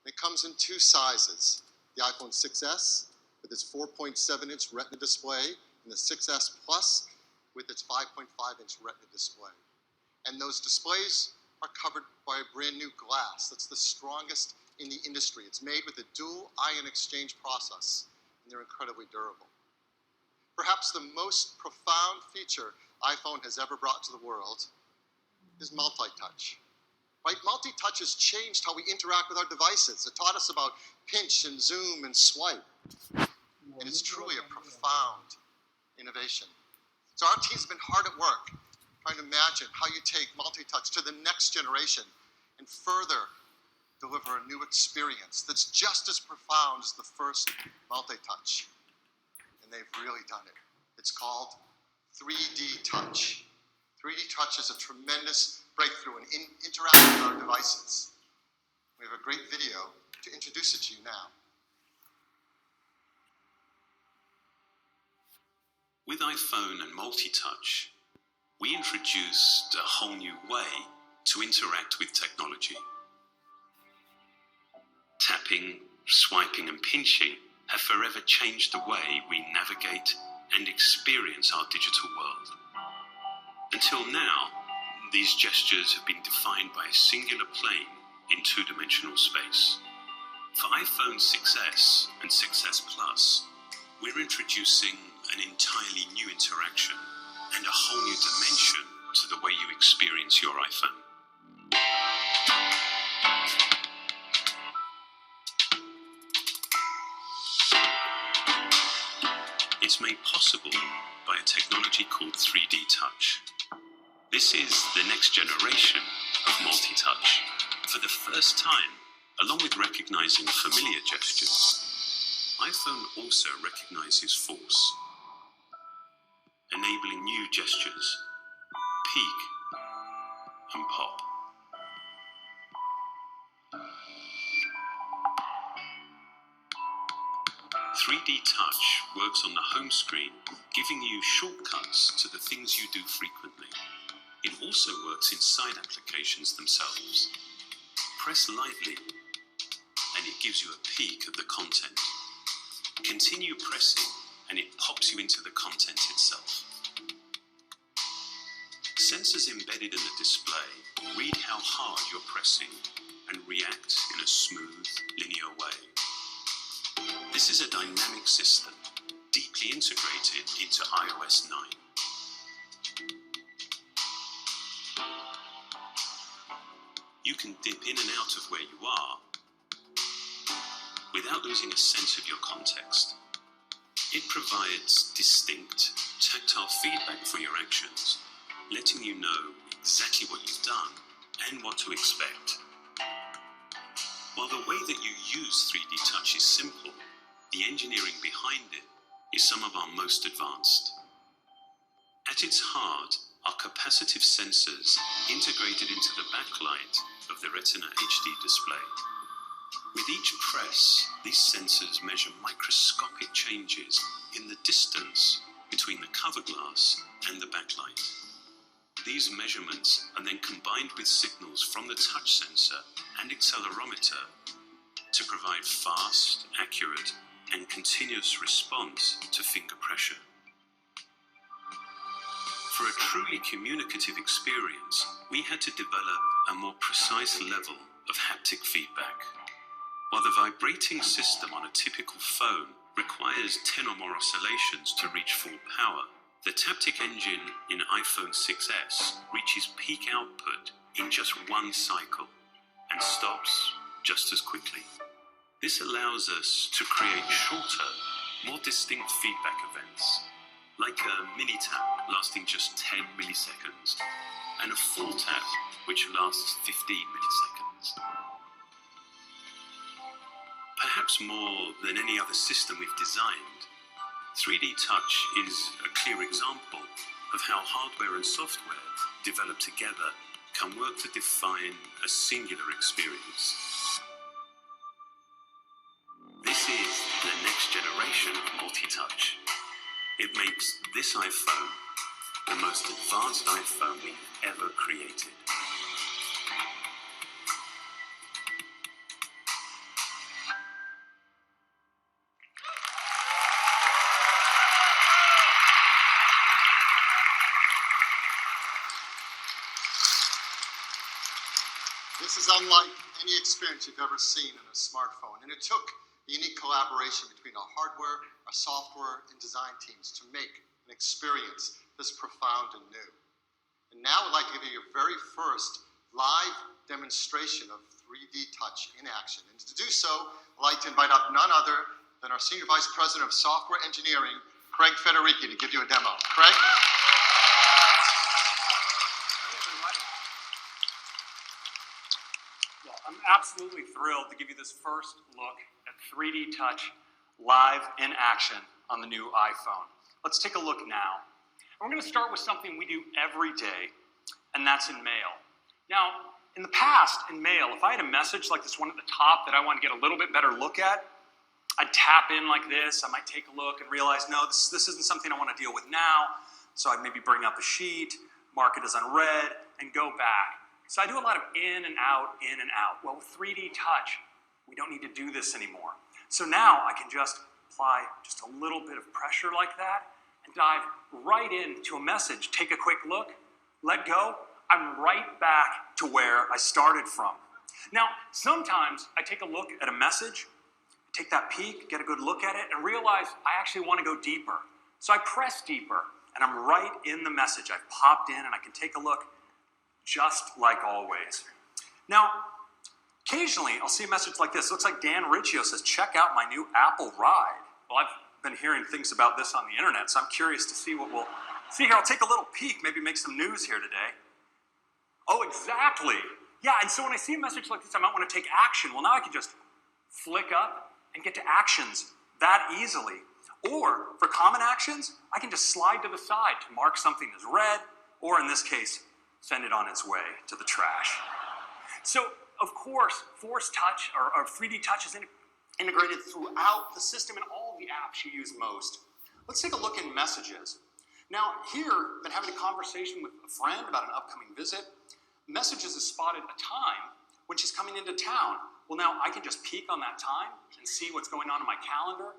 It comes in two sizes, the iPhone 6S with its 4.7-inch Retina display and the 6S Plus with its 5.5-inch Retina display. And those displays are covered by a brand new glass that's the strongest in the industry. It's made with a dual ion exchange process, and they're incredibly durable. Perhaps the most profound feature iPhone has ever brought to the world is multi-touch. Right? Multi-touch has changed how we interact with our devices. It taught us about pinch and zoom and swipe. And it's truly a profound innovation. So our team's been hard at work trying to imagine how you take multi-touch to the next generation and further deliver a new experience that's just as profound as the first multi-touch. And they've really done it. It's called 3D Touch. 3D Touch is a tremendous breakthrough in interacting with our devices. We have a great video to introduce it to you now. With iPhone and multi-touch, we introduced a whole new way to interact with technology. Tapping, swiping, and pinching have forever changed the way we navigate and experience our digital world. Until now, these gestures have been defined by a singular plane in two-dimensional space. For iPhone 6S and 6S Plus, we're introducing an entirely new interaction and a whole new dimension to the way you experience your iPhone. It's made possible by a technology called 3D Touch. This is the next generation of multi-touch. For the first time, along with recognizing familiar gestures, iPhone also recognizes force, enabling new gestures, peek and pop. "3D Touch" works on the home screen, giving you shortcuts to the things you do frequently. It also works inside applications themselves. Press lightly, and it gives you a peek at the content. Continue pressing, and it pops you into the content itself. Sensors embedded in the display read how hard you're pressing and react in a smooth, linear way. This is a dynamic system, deeply integrated into iOS 9. You can dip in and out of where you are without losing a sense of your context. It provides distinct, tactile feedback for your actions, letting you know exactly what you've done and what to expect. While the way that you use 3D Touch is simple, the engineering behind it is some of our most advanced. At its heart are capacitive sensors integrated into the backlight of the Retina HD display. With each press, these sensors measure microscopic changes in the distance between the cover glass and the backlight. These measurements are then combined with signals from the touch sensor and accelerometer to provide fast, accurate, and continuous response to finger pressure. For a truly communicative experience, we had to develop a more precise level of haptic feedback. While the vibrating system on a typical phone requires 10 or more oscillations to reach full power, the Taptic engine in iPhone 6S reaches peak output in just one cycle and stops just as quickly. This allows us to create shorter, more distinct feedback events, like a mini tap lasting just 10 milliseconds and a full tap which lasts 15 milliseconds. Perhaps more than any other system we've designed, 3D Touch is a clear example of how hardware and software developed together can work to define a singular experience. This is the next generation of multi-touch. It makes this iPhone the most advanced iPhone we've ever created. unlike any experience you've ever seen in a smartphone. And it took the unique collaboration between our hardware, our software, and design teams to make an experience this profound and new. And now I'd like to give you your very first live demonstration of 3D touch in action. And to do so, I'd like to invite up none other than our Senior Vice President of Software Engineering, Craig Federici, to give you a demo. Craig? Well, I'm absolutely thrilled to give you this first look at 3D touch live in action on the new iPhone. Let's take a look now. We're going to start with something we do every day, and that's in mail. Now, in the past, in mail, if I had a message like this one at the top that I want to get a little bit better look at, I'd tap in like this. I might take a look and realize, no, this isn't something I want to deal with now. So I'd maybe bring up a sheet, mark it as unread, and go back. So I do a lot of in and out, in and out. Well, with 3D touch, we don't need to do this anymore. So now I can just apply just a little bit of pressure like that and dive right into a message. Take a quick look, let go. I'm right back to where I started from. Now, sometimes I take a look at a message, take that peek, get a good look at it, and realize I actually want to go deeper. So I press deeper, and I'm right in the message. I've popped in, and I can take a look just like always. Now, occasionally, I'll see a message like this. It looks like Dan Riccio says, check out my new Apple ride. Well, I've been hearing things about this on the internet, so I'm curious to see what we'll see here. I'll take a little peek, maybe make some news here today. Oh, exactly. Yeah, and so when I see a message like this, I might want to take action. Well, now I can just flick up and get to actions that easily. Or for common actions, I can just slide to the side to mark something as read, or in this case, send it on its way to the trash. So, of course, Force Touch or 3D Touch is integrated throughout the system and all the apps you use most. Let's take a look in Messages. Now, here, I've been having a conversation with a friend about an upcoming visit. Messages has spotted a time when she's coming into town. Well, now I can just peek on that time and see what's going on in my calendar,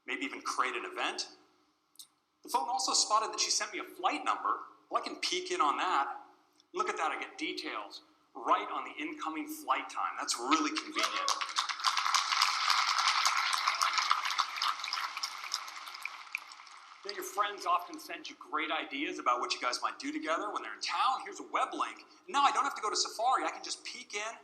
maybe even create an event. The phone also spotted that she sent me a flight number. Well, I can peek in on that. Look at that, I get details right on the incoming flight time. That's really convenient. Now, your friends often send you great ideas about what you guys might do together when they're in town. Here's a web link. Now I don't have to go to Safari. I can just peek in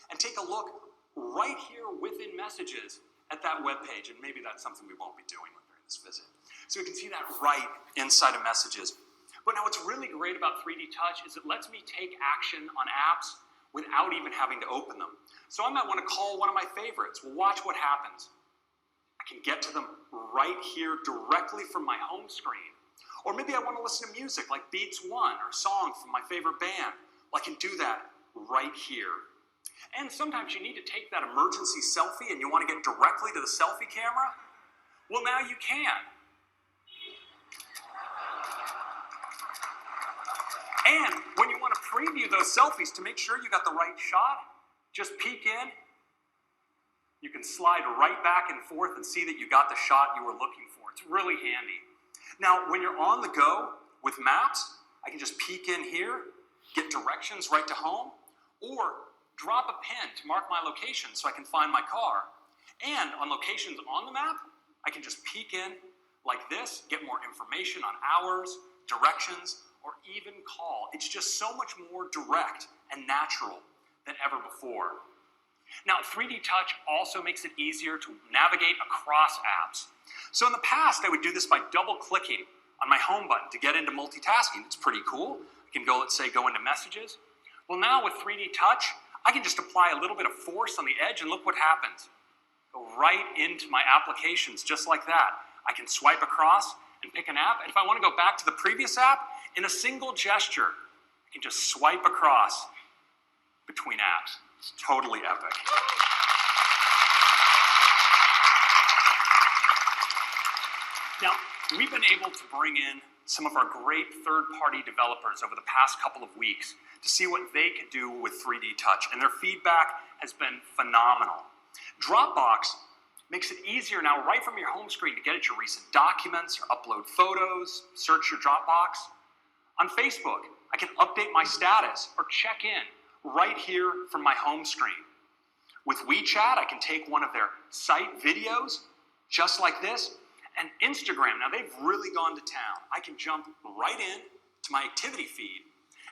and take a look right here within Messages at that web page. And maybe that's something we won't be doing during this visit. So we can see that right inside of Messages. But now what's really great about 3D Touch is it lets me take action on apps without even having to open them. So I might want to call one of my favorites. Well, watch what happens. I can get to them right here directly from my home screen. Or maybe I want to listen to music like Beats One or a song from my favorite band. Well, I can do that right here. And sometimes you need to take that emergency selfie and you want to get directly to the selfie camera. Well, now you can. And when you want to preview those selfies to make sure you got the right shot, just peek in. You can slide right back and forth and see that you got the shot you were looking for. It's really handy. Now, when you're on the go with Maps, I can just peek in here, get directions right to home, or drop a pin to mark my location so I can find my car. And on locations on the map, I can just peek in like this, get more information on hours, directions, or even call. It's just so much more direct and natural than ever before. Now, 3D Touch also makes it easier to navigate across apps. So in the past, I would do this by double-clicking on my home button to get into multitasking. It's pretty cool. I can go, let's say, go into Messages. Well, now with 3D Touch, I can just apply a little bit of force on the edge, and look what happens. Go right into my applications, just like that. I can swipe across and pick an app, and if I want to go back to the previous app, in a single gesture, I can just swipe across between apps. It's totally epic. Now, we've been able to bring in some of our great third-party developers over the past couple of weeks to see what they could do with 3D Touch, and their feedback has been phenomenal. Dropbox makes it easier now, right from your home screen, to get at your recent documents or upload photos, search your Dropbox. On Facebook, I can update my status or check in right here from my home screen. With WeChat, I can take one of their site videos, just like this, and Instagram, now they've really gone to town. I can jump right in to my activity feed.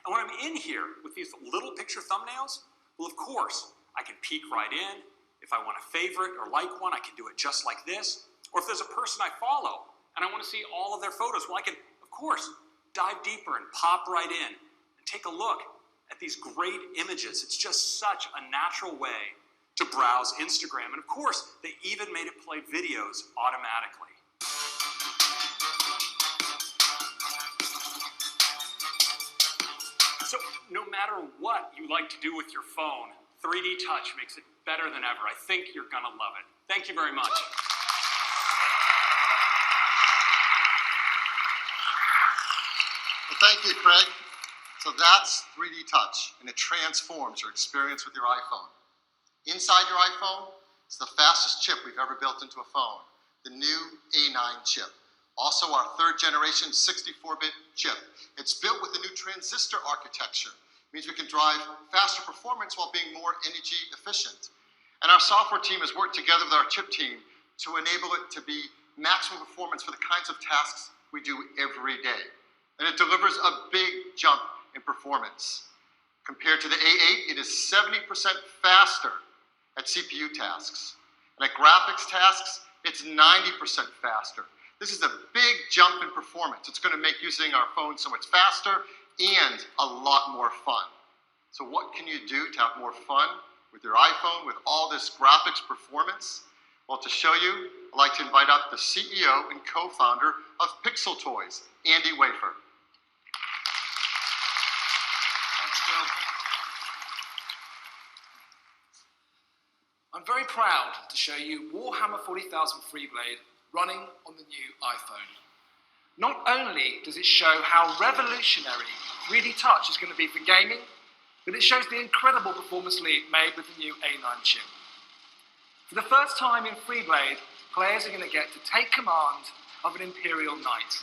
And when I'm in here with these little picture thumbnails, well, of course, I can peek right in. If I want to favorite or like one, I can do it just like this. Or if there's a person I follow and I want to see all of their photos, well, I can, of course, dive deeper and pop right in and take a look at these great images. It's just such a natural way to browse Instagram. And of course, they even made it play videos automatically. So no matter what you like to do with your phone, 3D Touch makes it better than ever. I think you're gonna love it. Thank you very much. Well, thank you, Craig. So that's 3D Touch, and it transforms your experience with your iPhone. Inside your iPhone is the fastest chip we've ever built into a phone, the new A9 chip. Also our third generation 64-bit chip. It's built with a new transistor architecture. It means we can drive faster performance while being more energy efficient. And our software team has worked together with our chip team to enable it to be maximum performance for the kinds of tasks we do every day. And it delivers a big jump in performance. Compared to the A8, it is 70% faster at CPU tasks. And at graphics tasks, it's 90% faster. This is a big jump in performance. It's going to make using our phone so much faster and a lot more fun. So what can you do to have more fun with your iPhone with all this graphics performance? Well, to show you, I'd like to invite up the CEO and co-founder of Pixel Toys, Andy Wafer. Thanks, Bill. I'm very proud to show you Warhammer 40,000 Freeblade running on the new iPhone. Not only does it show how revolutionary 3D Touch is going to be for gaming, but it shows the incredible performance leap made with the new A9 chip. For the first time in Freeblade, players are going to get to take command of an Imperial Knight,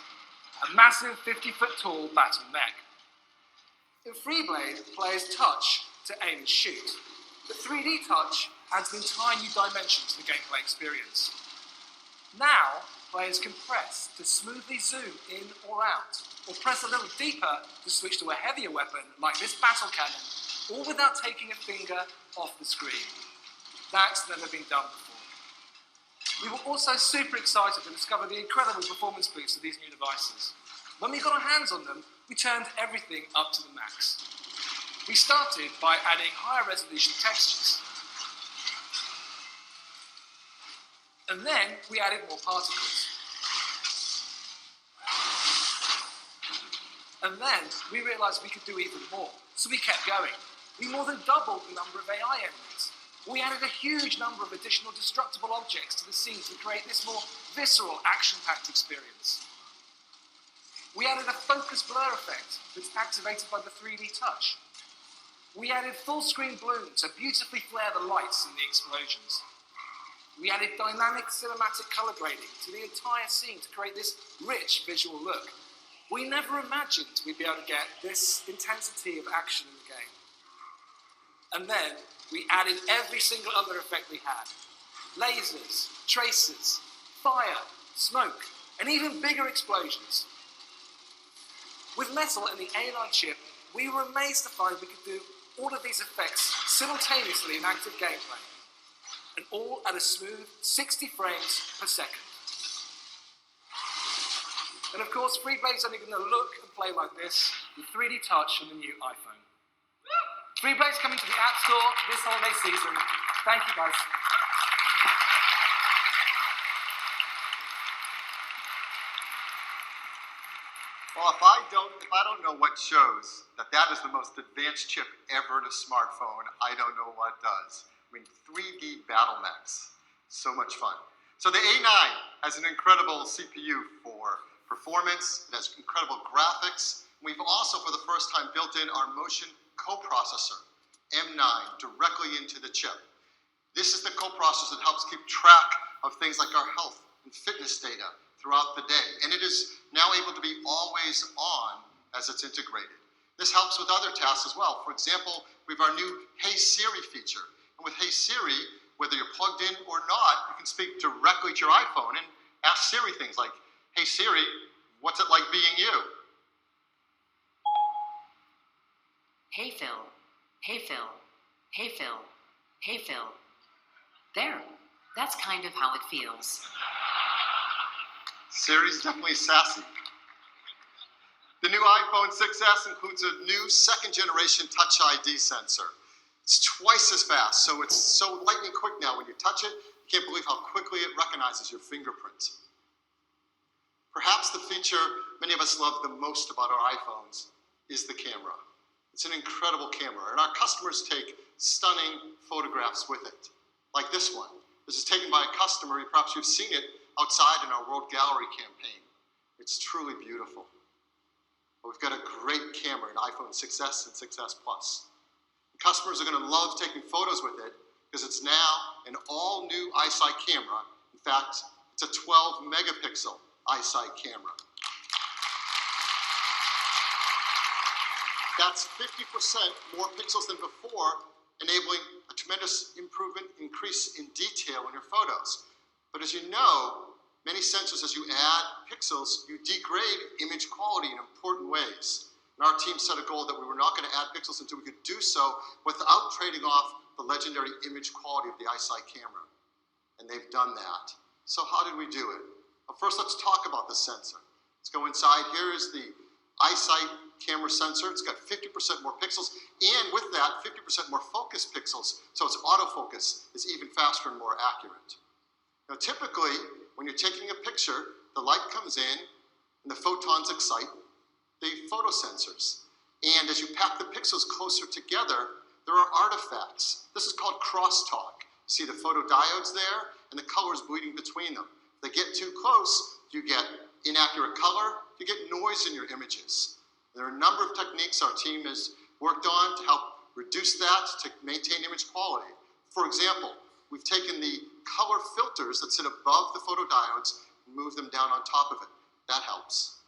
a massive 50-foot tall battle mech. In Freeblade, players touch to aim and shoot, but 3D Touch adds an entire new dimension to the gameplay experience. Now, players can press to smoothly zoom in or out, or press a little deeper to switch to a heavier weapon like this battle cannon, all without taking a finger off the screen. That's never been done before. We were also super excited to discover the incredible performance boost of these new devices. When we got our hands on them, we turned everything up to the max. We started by adding higher resolution textures. And then we added more particles. And then we realized we could do even more, so we kept going. We more than doubled the number of AI enemies. We added a huge number of additional destructible objects to the scene to create this more visceral, action-packed experience. We added a focus blur effect that's activated by the 3D Touch. We added full-screen bloom to beautifully flare the lights in the explosions. We added dynamic cinematic color grading to the entire scene to create this rich visual look. We never imagined we'd be able to get this intensity of action in the game. And then we added every single other effect we had. Lasers, tracers, fire, smoke, and even bigger explosions. With Metal and the A9 chip, we were amazed to find we could do all of these effects simultaneously in active gameplay, and all at a smooth 60 frames per second. And of course, Freeblade's only going to look and play like this with 3D Touch on the new iPhone. Freeblade's coming to the App Store this holiday season. Thank you, guys. Well, if I don't know what shows that is the most advanced chip ever in a smartphone, I don't know what does. I mean, 3D battle mechs, so much fun. So the A9 has an incredible CPU for performance. It has incredible graphics. We've also, for the first time, built in our motion coprocessor, M9, directly into the chip. This is the coprocessor that helps keep track of things like our health and fitness data throughout the day. And it is now able to be always on as it's integrated. This helps with other tasks as well. For example, we have our new Hey Siri feature. And with Hey Siri, whether you're plugged in or not, you can speak directly to your iPhone and ask Siri things like, "Hey Siri, what's it like being you?" Hey Phil, hey Phil, hey Phil, hey Phil. There, that's kind of how it feels. Siri's definitely sassy. The new iPhone 6S includes a new second-generation Touch ID sensor. It's twice as fast, so it's so lightning quick now. When you touch it, you can't believe how quickly it recognizes your fingerprint. Perhaps the feature many of us love the most about our iPhones is the camera. It's an incredible camera, and our customers take stunning photographs with it, like this one. This is taken by a customer. Perhaps you've seen it outside in our World Gallery campaign. It's truly beautiful. We've got a great camera in iPhone 6S and 6S Plus. Customers are going to love taking photos with it because it's now an all-new iSight camera. In fact, it's a 12 megapixel iSight camera. That's 50% more pixels than before, enabling a tremendous increase in detail in your photos. But as you know, many sensors, as you add pixels, you degrade image quality in important ways. And our team set a goal that we were not going to add pixels until we could do so without trading off the legendary image quality of the iSight camera. And they've done that. So how did we do it? Well, first, let's talk about the sensor. Let's go inside. Here is the iSight camera sensor. It's got 50% more pixels, and with that, 50% more focus pixels, so its autofocus is even faster and more accurate. Now, typically, when you're taking a picture, the light comes in, and the photons excite the photosensors. And as you pack the pixels closer together, there are artifacts. This is called crosstalk. You see the photodiodes there, and the colors bleeding between them. If they get too close, you get inaccurate color, you get noise in your images. There are a number of techniques our team has worked on to help reduce that, to maintain image quality. For example, we've taken the color filters that sit above the photodiodes and moved them down on top of it. That helps.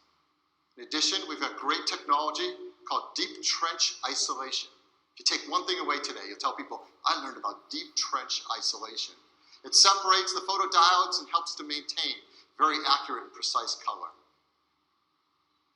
In addition, we've got great technology called deep trench isolation. If you take one thing away today, you'll tell people, I learned about deep trench isolation. It separates the photodiodes and helps to maintain very accurate and precise color.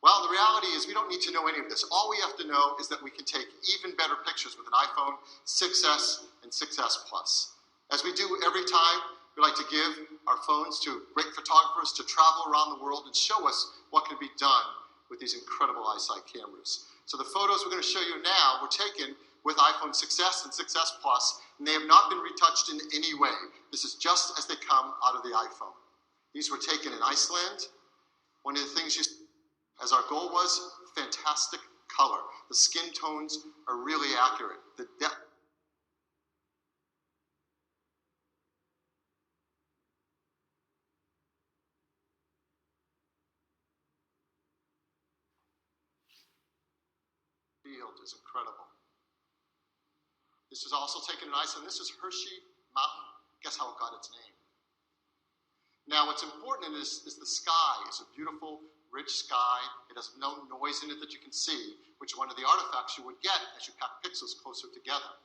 Well, the reality is we don't need to know any of this. All we have to know is that we can take even better pictures with an iPhone 6S and 6S Plus. As we do every time, we like to give our phones to great photographers to travel around the world and show us what can be done with these incredible iSight cameras. So the photos we're going to show you now were taken with iPhone 6S and 6S Plus, and they have not been retouched in any way. This is just as they come out of the iPhone. These were taken in Iceland. One of the things you see, as our goal was, fantastic color. The skin tones are really accurate. The depth field is incredible. This was also taken in Iceland. This is Hershey Mountain. Guess how it got its name? Now, what's important is the sky. It's a beautiful, rich sky. It has no noise in it that you can see, which is one of the artifacts you would get as you pack pixels closer together.